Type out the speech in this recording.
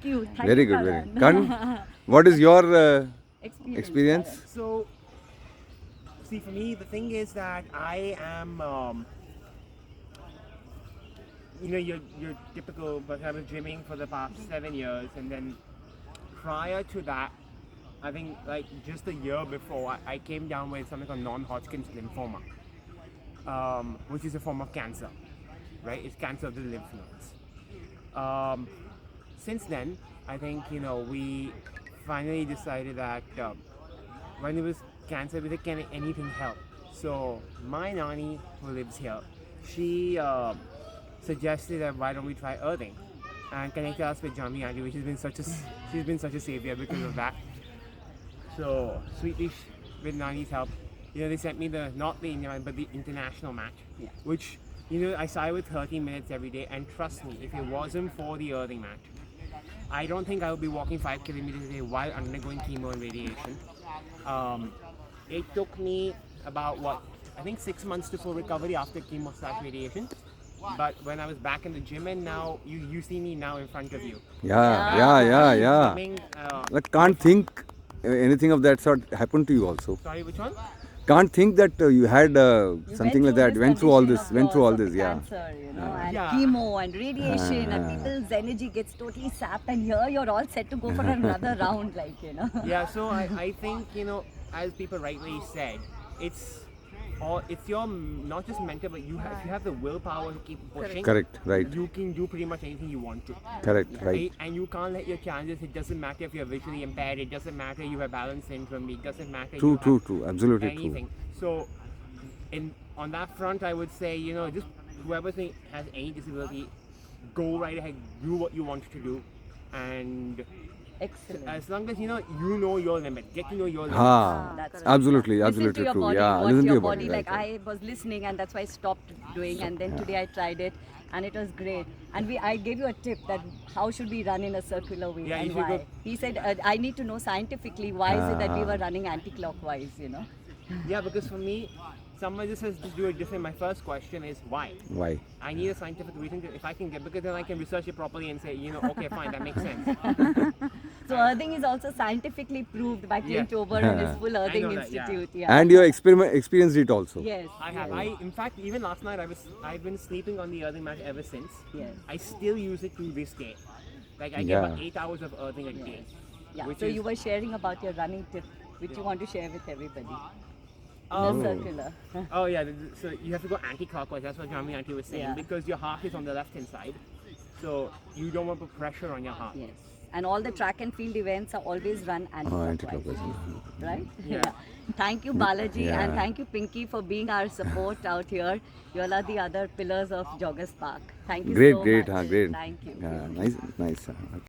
Thank you. Thank Very you, good, very Karan. good. Karan, what is your experience? Karan. So, see, for me, the thing is that I am, your typical, but I was gymming for the past 7 years, and then prior to that, I think like just a year before, I came down with something called non-Hodgkin's lymphoma, which is a form of cancer, right? It's cancer of the lymph nodes. Since then, I think we finally decided that when it was cancer, we said, can anything help? So my nani, who lives here, she suggested that why don't we try earthing and connected us with Jamie Andy, which has been she's been such a savior because of that. So sweetly, with Nani's help, they sent me not the Indian one, but the international match, Yeah. which I started with 30 minutes every day. And trust me, if it wasn't for the earthing match, I don't think I would be walking 5 kilometers a day while undergoing chemo and radiation. It took me about I think 6 months to full recovery after chemo / radiation. But when I was back in the gym, and now you see me now in front of you. Yeah. Gymming, Like, can't think anything of that sort happened to you also. sorry, which one? Can't think that you had You something like through that. this Went through all condition this. of Went through yours all of the this. Yeah. Cancer, and Yeah. chemo and radiation, and people's energy gets totally sapped, and here you're all set to go for another round, Yeah, so I think, as people rightly said, it's your not just mental, but if you have the willpower to keep pushing. Correct. Right. You can do pretty much anything you want to. Correct. Right. And you can't let your chances. It doesn't matter if you're visually impaired. It doesn't matter you have Balance syndrome. It doesn't matter. True. you True. have True. Absolutely anything. So, on that front, I would say just whoever has any disability, go right ahead, do what you want to do, and Excellent. as long as you know your limit, get to know your limit. Ha. That's Absolutely. Listen Absolutely to your true. body, Yeah. what Listen to your your body. body. Like Right. I was listening, and that's why I stopped doing. And then today I tried it, and it was great. And I gave you a tip that how should we run in a circular way Yeah, and you should why. go- He said, I need to know scientifically why is it that we were running anti-clockwise. Yeah, because for me, someone just has to do it different. My first question is why. Why? I need a scientific reason if I can get, because then I can research it properly and say, okay, fine, that makes sense. So earthing is also scientifically proved by Clint Yeah. Ober and his full I earthing know that, yeah. institute. Yeah. And you experienced it also. Yes. I have. In fact, even last night I've been sleeping on the earthing mat ever since. Yes. I still use it to this day. Like I get Yeah. about 8 hours of earthing a day. Yeah. Which So is- you were sharing about your running tip, which you want to share with everybody. In Um, a circular. Oh yeah, so you have to go anti-clockwise. That's what Jami Auntie was saying, Yeah. because your heart is on the left hand side, so you don't want to put pressure on your heart. Yes. And all the track and field events are always run anti-clockwise. Anti-clockwise. Right? Yeah. Thank you, Balaji, Yeah. and thank you, Pinky, for being our support out here. You all are the other pillars of Joggers Park. Thank you Great. so Great. much. Great. Thank you. Yeah. Nice. Nice. Okay.